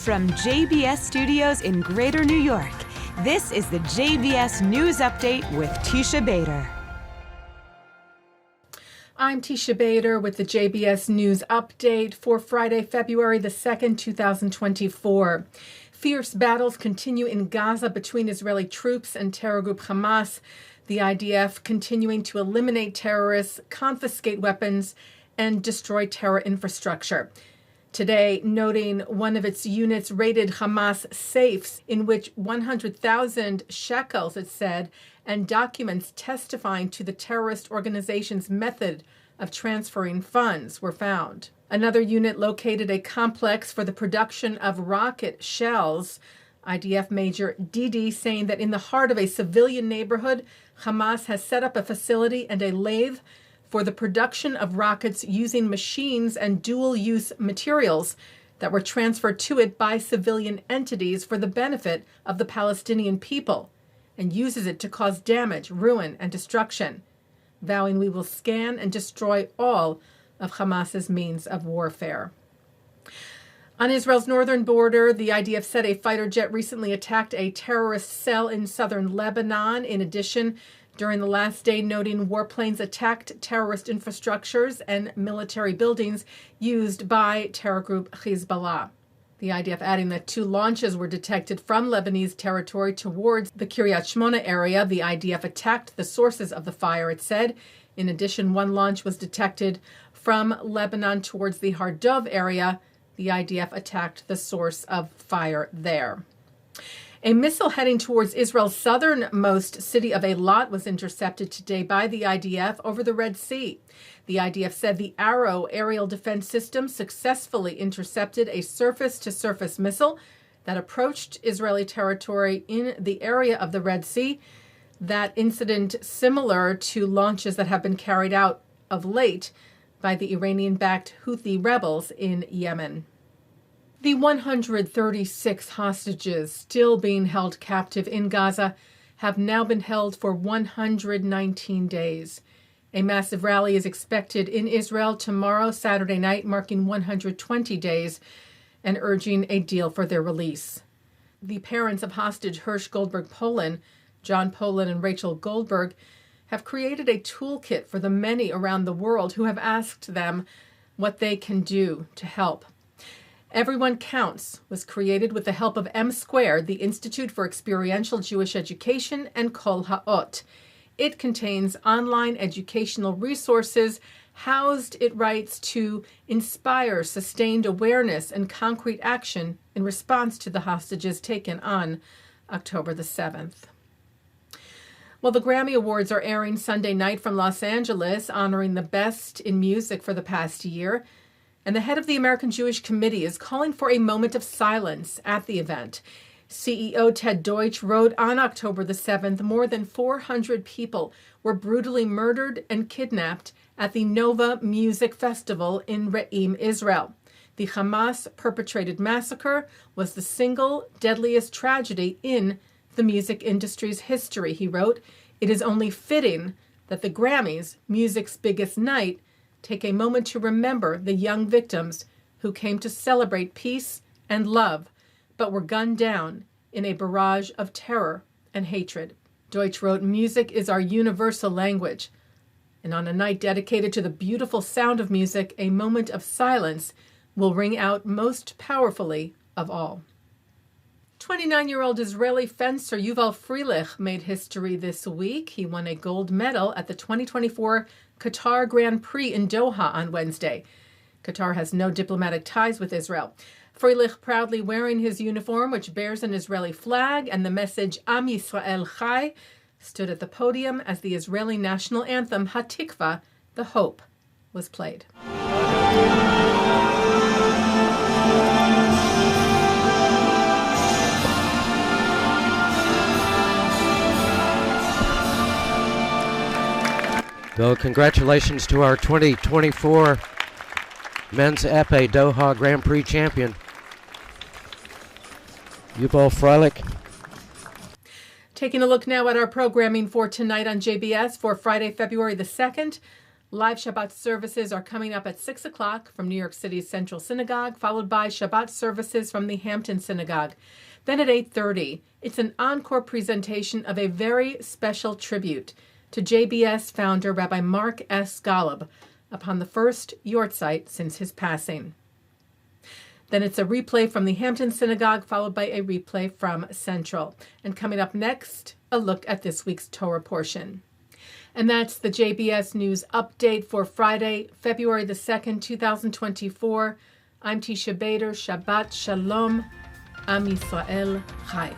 from JBS Studios in Greater New York, this is the JBS News Update with Teisha Bader. I'm Teisha Bader with the JBS News Update for Friday, February the 2nd, 2024. Fierce battles continue in Gaza between Israeli troops and terror group Hamas. The IDF continuing to eliminate terrorists, confiscate weapons, and destroy terror infrastructure. Today, noting one of its units raided Hamas safes in which 100,000 shekels, it said, and documents testifying to the terrorist organization's method of transferring funds were found. Another unit located a complex for the production of rocket shells. IDF Major Didi saying that in the heart of a civilian neighborhood, Hamas has set up a facility and a lathe for the production of rockets using machines and dual-use materials that were transferred to it by civilian entities for the benefit of the Palestinian people, and uses it to cause damage, ruin, and destruction, vowing we will scan and destroy all of Hamas's means of warfare. On Israel's northern border, the IDF said a fighter jet recently attacked a terrorist cell in southern Lebanon. In addition, during the last day, noting warplanes attacked terrorist infrastructures and military buildings used by terror group Hezbollah. The IDF adding that 2 launches were detected from Lebanese territory towards the Kiryat Shmona area. The IDF attacked the sources of the fire, it said. In addition, 1 launch was detected from Lebanon towards the Har Dov area. The IDF attacked the source of fire there. A missile heading towards Israel's southernmost city of Eilat was intercepted today by the IDF over the Red Sea. The IDF said the Arrow aerial defense system successfully intercepted a surface-to-surface missile that approached Israeli territory in the area of the Red Sea. That incident similar to launches that have been carried out of late by the Iranian-backed Houthi rebels in Yemen. The 136 hostages still being held captive in Gaza have now been held for 119 days. A massive rally is expected in Israel tomorrow, Saturday night, marking 120 days and urging a deal for their release. The parents of hostage Hirsch Goldberg Poland, John Poland and Rachel Goldberg, have created a toolkit for the many around the world who have asked them what they can do to help. Everyone Counts was created with the help of M Squared, the Institute for Experiential Jewish Education, and Kol Ha'ot. It contains online educational resources housed, it writes, to inspire sustained awareness and concrete action in response to the hostages taken on October the 7th. Well, the Grammy Awards are airing Sunday night from Los Angeles, honoring the best in music for the past year. And the head of the American Jewish Committee is calling for a moment of silence at the event. CEO Ted Deutsch wrote on October the 7th, more than 400 people were brutally murdered and kidnapped at the Nova Music Festival in Re'im, Israel. The Hamas-perpetrated massacre was the single deadliest tragedy in the music industry's history, he wrote. It is only fitting that the Grammys, music's biggest night, take a moment to remember the young victims who came to celebrate peace and love, but were gunned down in a barrage of terror and hatred. Deutsch wrote, music is our universal language. And on a night dedicated to the beautiful sound of music, a moment of silence will ring out most powerfully of all. 29-year-old Israeli fencer Yuval Freilich made history this week. He won a gold medal at the 2024 Qatar Grand Prix in Doha on Wednesday. Qatar has no diplomatic ties with Israel. Freilich, proudly wearing his uniform, which bears an Israeli flag and the message Am Yisrael Chai, stood at the podium as the Israeli national anthem Hatikva, the Hope, was played. Well, congratulations to our 2024 Men's Epee Doha Grand Prix champion, Yuval Freilich. Taking a look now at our programming for tonight on JBS for Friday, February the 2nd. Live Shabbat services are coming up at 6 o'clock from New York City's Central Synagogue, followed by Shabbat services from the Hampton Synagogue. Then at 8:30, it's an encore presentation of a very special tribute to JBS founder Rabbi Mark S. Golub upon the first yahrzeit since his passing. Then it's a replay from the Hampton Synagogue, followed by a replay from Central. And coming up next, a look at this week's Torah Portion. And that's the JBS News Update for Friday, February the 2nd, 2024. I'm Teisha Bader. Shabbat Shalom. Am Yisrael Chai.